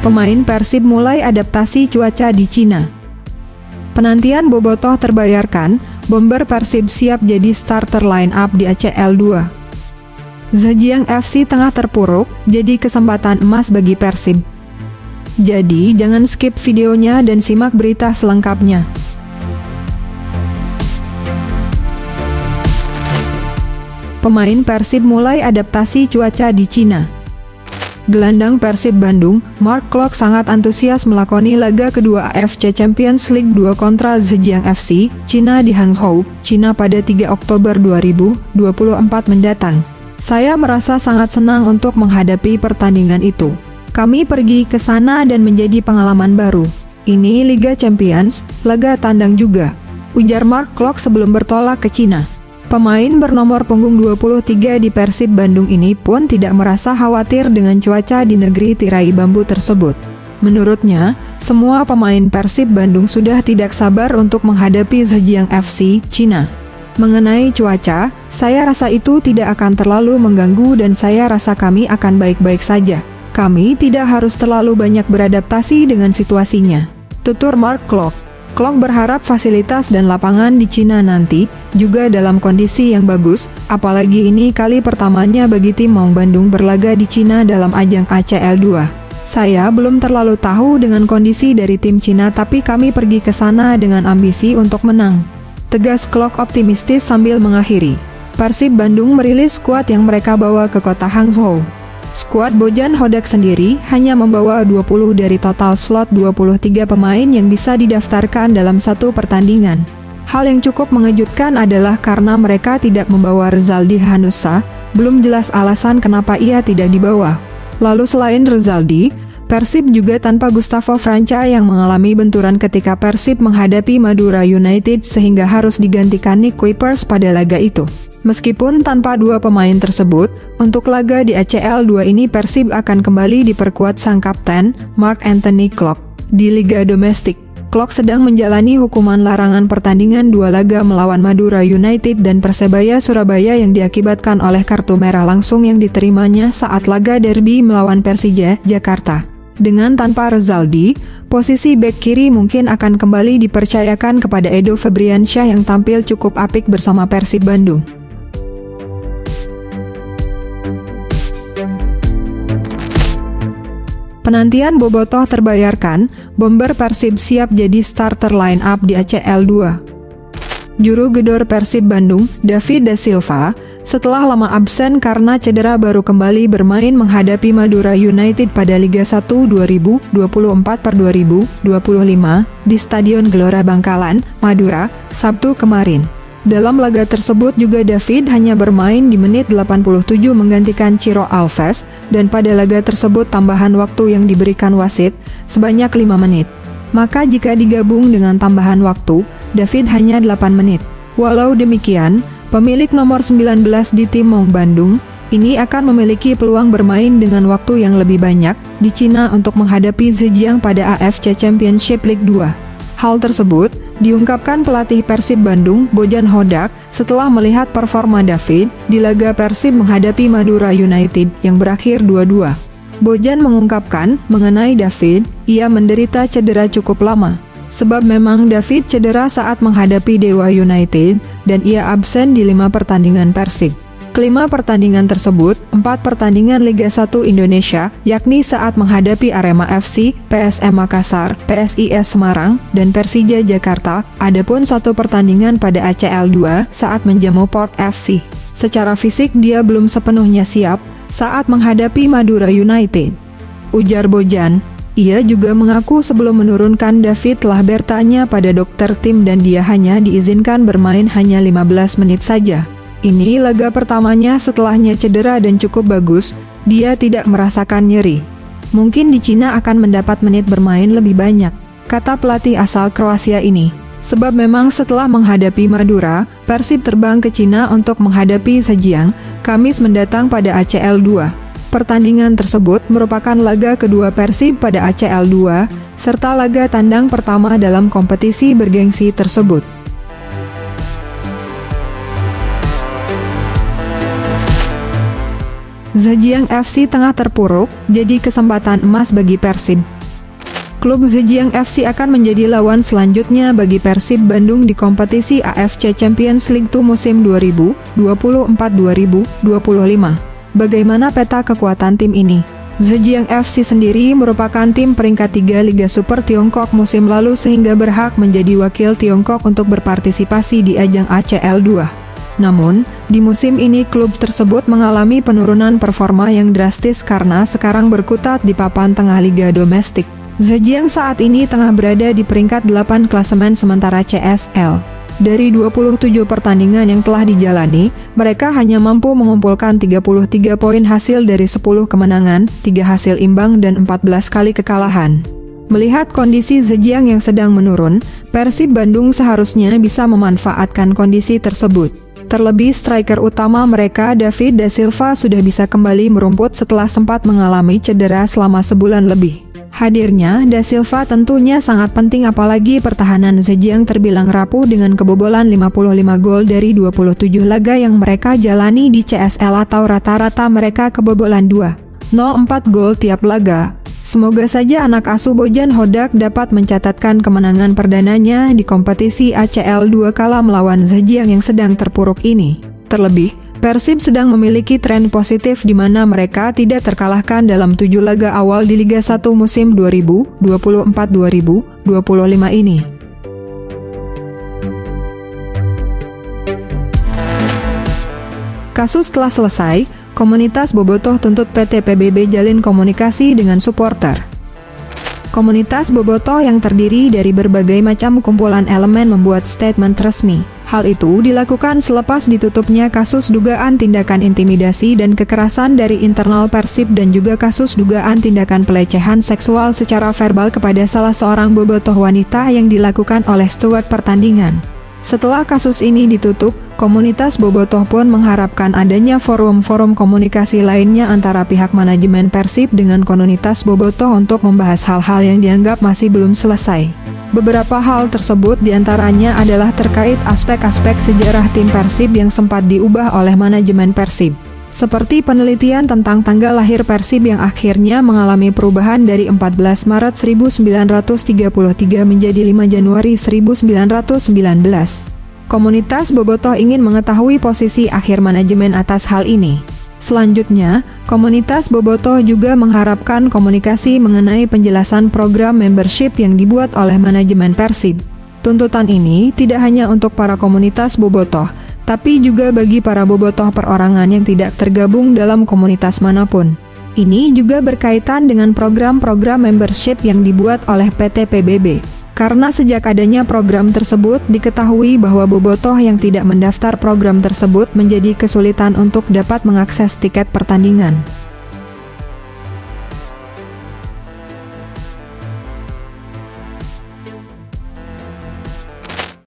Pemain Persib mulai adaptasi cuaca di Cina. Penantian bobotoh terbayarkan, bomber Persib siap jadi starter line up di ACL 2. Zhejiang FC tengah terpuruk, jadi kesempatan emas bagi Persib. Jadi jangan skip videonya dan simak berita selengkapnya. Pemain Persib mulai adaptasi cuaca di Cina. Gelandang Persib Bandung, Mark Klok sangat antusias melakoni laga kedua AFC Champions League 2 kontra Zhejiang FC, Cina di Hangzhou, Cina pada 3 Oktober 2024 mendatang. Saya merasa sangat senang untuk menghadapi pertandingan itu. Kami pergi ke sana dan menjadi pengalaman baru. Ini Liga Champions, laga tandang juga, ujar Mark Klok sebelum bertolak ke Cina. Pemain bernomor punggung 23 di Persib Bandung ini pun tidak merasa khawatir dengan cuaca di negeri tirai bambu tersebut. Menurutnya, semua pemain Persib Bandung sudah tidak sabar untuk menghadapi Zhejiang FC, Cina. Mengenai cuaca, saya rasa itu tidak akan terlalu mengganggu dan saya rasa kami akan baik-baik saja. Kami tidak harus terlalu banyak beradaptasi dengan situasinya, tutur Mark Klok. Klok berharap fasilitas dan lapangan di Cina nanti juga dalam kondisi yang bagus, apalagi ini kali pertamanya bagi tim Maung Bandung berlaga di Cina dalam ajang ACL 2. Saya belum terlalu tahu dengan kondisi dari tim Cina tapi kami pergi ke sana dengan ambisi untuk menang, tegas Klok optimistis sambil mengakhiri. Persib Bandung merilis skuad yang mereka bawa ke kota Hangzhou. Skuad Bojan Hodak sendiri hanya membawa 20 dari total slot 23 pemain yang bisa didaftarkan dalam satu pertandingan. Hal yang cukup mengejutkan adalah karena mereka tidak membawa Rezaldi Hanusa, belum jelas alasan kenapa ia tidak dibawa. Lalu selain Rezaldi, Persib juga tanpa Gustavo Franca yang mengalami benturan ketika Persib menghadapi Madura United sehingga harus digantikan Nick Kuipers pada laga itu. Meskipun tanpa dua pemain tersebut, untuk laga di ACL 2 ini Persib akan kembali diperkuat sang kapten, Mark Anthony Klok. Di Liga Domestik, Klok sedang menjalani hukuman larangan pertandingan 2 laga melawan Madura United dan Persebaya Surabaya yang diakibatkan oleh kartu merah langsung yang diterimanya saat laga derby melawan Persija, Jakarta. Dengan tanpa Rezaldi, posisi bek kiri mungkin akan kembali dipercayakan kepada Edo Febriansyah yang tampil cukup apik bersama Persib Bandung. Penantian bobotoh terbayarkan, bomber Persib siap jadi starter line up di ACL 2. Juru gedor Persib Bandung, David Da Silva, setelah lama absen karena cedera baru kembali bermain menghadapi Madura United pada Liga 1 2024/2025 di Stadion Gelora Bangkalan, Madura, Sabtu kemarin. Dalam laga tersebut juga David hanya bermain di menit 87 menggantikan Ciro Alves, dan pada laga tersebut tambahan waktu yang diberikan wasit sebanyak 5 menit. Maka jika digabung dengan tambahan waktu, David hanya 8 menit. Walau demikian, pemilik nomor 19 di tim Maung Bandung ini akan memiliki peluang bermain dengan waktu yang lebih banyak di Cina untuk menghadapi Zhejiang pada AFC Championship League 2. Hal tersebut diungkapkan pelatih Persib Bandung, Bojan Hodak, setelah melihat performa David di laga Persib menghadapi Madura United yang berakhir 2-2. Bojan mengungkapkan mengenai David, ia menderita cedera cukup lama. Sebab memang David cedera saat menghadapi Dewa United, dan ia absen di 5 pertandingan Persib. Kelima pertandingan tersebut, 4 pertandingan Liga 1 Indonesia, yakni saat menghadapi Arema FC, PSM Makassar, PSIS Semarang, dan Persija Jakarta, adapun 1 pertandingan pada ACL 2 saat menjamu Port FC. Secara fisik dia belum sepenuhnya siap saat menghadapi Madura United, ujar Bojan. Ia juga mengaku sebelum menurunkan David telah bertanya pada dokter tim dan dia hanya diizinkan bermain hanya 15 menit saja. Ini laga pertamanya setelahnya cedera dan cukup bagus, dia tidak merasakan nyeri. Mungkin di Cina akan mendapat menit bermain lebih banyak, kata pelatih asal Kroasia ini. Sebab memang setelah menghadapi Madura, Persib terbang ke Cina untuk menghadapi Zhejiang, Kamis mendatang pada ACL 2. Pertandingan tersebut merupakan laga kedua Persib pada ACL 2, serta laga tandang pertama dalam kompetisi bergengsi tersebut. Zhejiang FC tengah terpuruk, jadi kesempatan emas bagi Persib. Klub Zhejiang FC akan menjadi lawan selanjutnya bagi Persib Bandung di kompetisi AFC Champions League 2 musim 2024-2025. Bagaimana peta kekuatan tim ini? Zhejiang FC sendiri merupakan tim peringkat 3 Liga Super Tiongkok musim lalu sehingga berhak menjadi wakil Tiongkok untuk berpartisipasi di ajang ACL 2. Namun, di musim ini klub tersebut mengalami penurunan performa yang drastis karena sekarang berkutat di papan tengah Liga Domestik. Zhejiang saat ini tengah berada di peringkat 8 klasemen sementara CSL. Dari 27 pertandingan yang telah dijalani, mereka hanya mampu mengumpulkan 33 poin hasil dari 10 kemenangan, 3 hasil imbang dan 14 kali kekalahan. Melihat kondisi Zhejiang yang sedang menurun, Persib Bandung seharusnya bisa memanfaatkan kondisi tersebut. Terlebih striker utama mereka David Da Silva sudah bisa kembali merumput setelah sempat mengalami cedera selama sebulan lebih. Hadirnya Da Silva tentunya sangat penting apalagi pertahanan Zhejiang terbilang rapuh dengan kebobolan 55 gol dari 27 laga yang mereka jalani di CSL atau rata-rata mereka kebobolan 2,04 gol tiap laga. Semoga saja anak asuh Bojan Hodak dapat mencatatkan kemenangan perdananya di kompetisi ACL 2 kala melawan Zhejiang yang sedang terpuruk ini. Terlebih, Persib sedang memiliki tren positif di mana mereka tidak terkalahkan dalam 7 laga awal di Liga 1 musim 2024-2025 ini. Kasus telah selesai, komunitas Bobotoh tuntut PT PBB jalin komunikasi dengan supporter. Komunitas Bobotoh yang terdiri dari berbagai macam kumpulan elemen membuat statement resmi. Hal itu dilakukan selepas ditutupnya kasus dugaan tindakan intimidasi dan kekerasan dari internal Persib dan juga kasus dugaan tindakan pelecehan seksual secara verbal kepada salah seorang bobotoh wanita yang dilakukan oleh steward pertandingan. Setelah kasus ini ditutup, komunitas Bobotoh pun mengharapkan adanya forum-forum komunikasi lainnya antara pihak manajemen Persib dengan komunitas Bobotoh untuk membahas hal-hal yang dianggap masih belum selesai. Beberapa hal tersebut diantaranya adalah terkait aspek-aspek sejarah tim Persib yang sempat diubah oleh manajemen Persib. Seperti penelitian tentang tanggal lahir Persib yang akhirnya mengalami perubahan dari 14 Maret 1933 menjadi 5 Januari 1919. Komunitas Bobotoh ingin mengetahui posisi akhir manajemen atas hal ini. Selanjutnya, komunitas Bobotoh juga mengharapkan komunikasi mengenai penjelasan program membership yang dibuat oleh manajemen Persib. Tuntutan ini tidak hanya untuk para komunitas Bobotoh, tapi juga bagi para bobotoh perorangan yang tidak tergabung dalam komunitas manapun. Ini juga berkaitan dengan program-program membership yang dibuat oleh PT PBB. Karena sejak adanya program tersebut diketahui bahwa bobotoh yang tidak mendaftar program tersebut menjadi kesulitan untuk dapat mengakses tiket pertandingan.